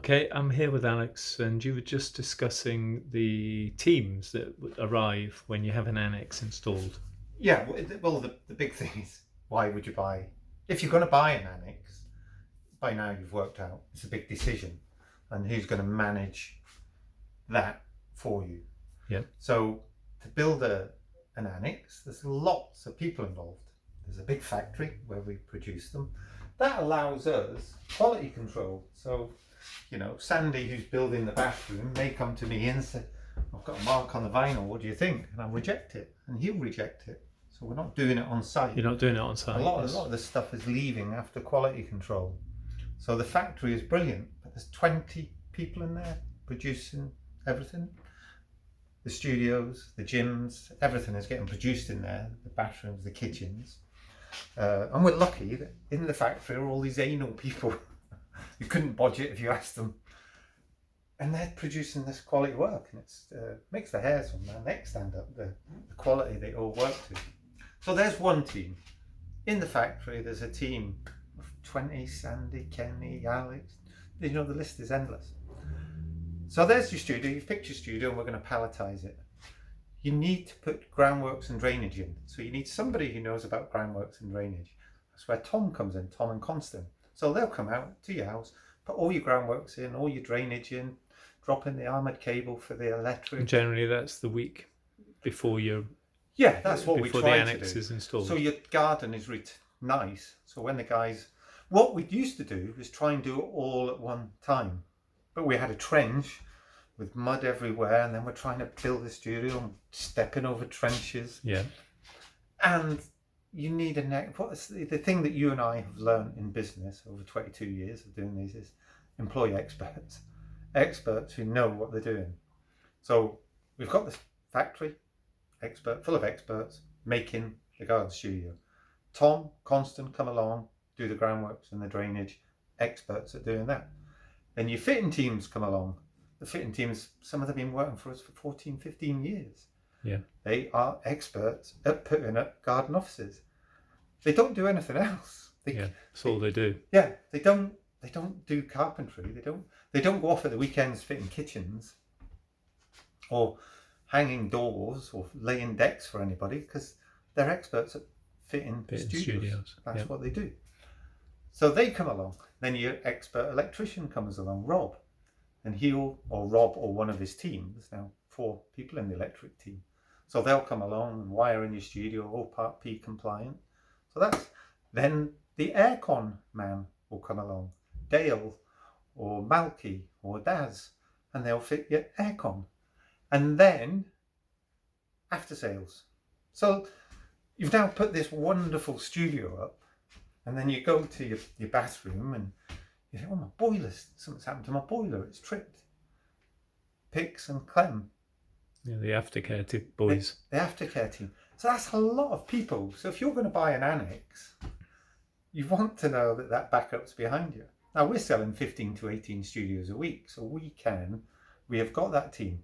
Okay, I'm here with Alex, and you were just discussing the teams that would arrive when you have an Annex installed. Yeah, well, the big thing is, why would you buy? If you're going to buy an annex, by now you've worked out it's a big decision, and who's going to manage that for you. Yep. So to build an annex, there's lots of people involved. There's a big factory where we produce them. That allows us quality control. So, Sandy, who's building the bathroom, may come to me and say, I've got a mark on the vinyl, what do you think? And I'll reject it, and he'll reject it. So we're not doing it on site. You're not doing it on site. A lot of this stuff is leaving after quality control. So the factory is brilliant, but there's 20 people in there producing everything. The studios, the gyms, everything is getting produced in there, the bathrooms, the kitchens. And we're lucky that in the factory are all these anal people. You couldn't budget if you asked them. And they're producing this quality work, and it makes the hairs on their neck stand up, the quality they all work to. So there's one team. In the factory, there's a team of 20, Sandy, Kenny, Alex. The list is endless. So there's your studio. You've picked your studio, and we're going to palletize it. You need to put groundworks and drainage in. So you need somebody who knows about groundworks and drainage. That's where Tom comes in, Tom and Constant. So they'll come out to your house, put all your groundworks in, all your drainage in, drop in the armoured cable for the electric. And generally, that's the week before that's what we try the to annex do. is installed. So your garden is nice. So when the guys, what we used to do was try and do it all at one time, but we had a trench with mud everywhere, and then we're trying to build a studio and stepping over trenches. Yeah. And you need the thing that you and I have learned in business over 22 years of doing these is employ experts who know what they're doing. So we've got this factory full of experts making the garden studio. Tom, Constant come along, do the groundworks and the drainage, experts at doing that. Then your fitting teams come along. The fitting teams, some of them have been working for us for 14, 15 years. Yeah. They are experts at putting up garden offices. They don't do anything else. That's all they do. Yeah, they don't do carpentry. They don't go off at the weekends fitting kitchens or hanging doors or laying decks for anybody, because they're experts at fitting studios. That's what they do. So they come along. Then your expert electrician comes along, Rob, and Rob or one of his team. There's now 4 people in the electric team. So they'll come along and wire in your studio, all Part P compliant. So then the aircon man will come along, Dale or Malky or Daz, and they'll fit your aircon. And then after sales. So you've now put this wonderful studio up, and then you go to your bathroom and you think, oh, something's happened to my boiler, it's tripped. Pix and Clem. Yeah, the aftercare boys. The aftercare team. So that's a lot of people. So if you're going to buy an annex, you want to know that backup's behind you. Now we're selling 15 to 18 studios a week, so we have got that team.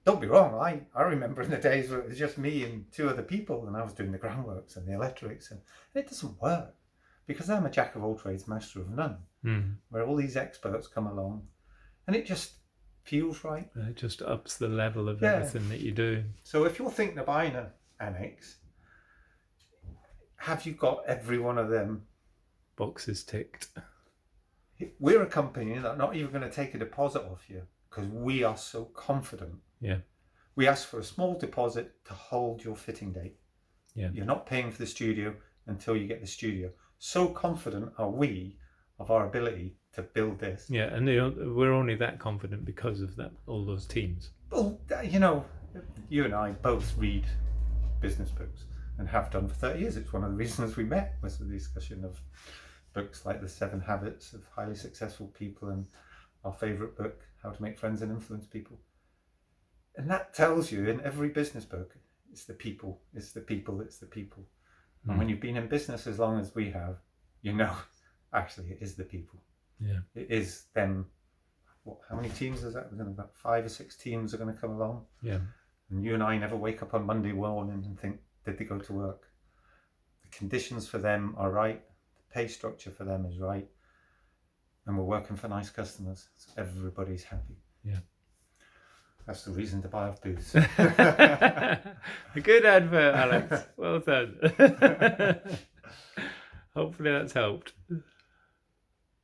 Don't be wrong, I remember in the days where it was just me and 2 other people, and I was doing the groundworks and the electrics, and it doesn't work because I'm a jack of all trades, master of none. Where all these experts come along, and it just feels right. It just ups the level of everything that you do. So if you're thinking of buying an annex, have you got every one of them boxes ticked? We're a company that's not even going to take a deposit off you because we are so confident. Yeah. We ask for a small deposit to hold your fitting date. Yeah. You're not paying for the studio until you get the studio. So confident are we of our ability to build this. Yeah, and we're only that confident because of that, all those teams. Well, you and I both read business books and have done for 30 years. It's one of the reasons we met, was the discussion of books like The 7 Habits of Highly Successful People and our favourite book, How to Make Friends and Influence People. And that tells you in every business book, it's the people, it's the people, it's the people. And when you've been in business as long as we have, actually it is the people. Yeah. It is them. How many teams is that? We're going to about 5 or 6 teams are going to come along. Yeah. And you and I never wake up on Monday morning and think, did they go to work? The conditions for them are right. The pay structure for them is right. and we're working for nice customers, so everybody's happy. Yeah. That's the reason to buy off booths. A good advert, Alex. Well done. Hopefully that's helped.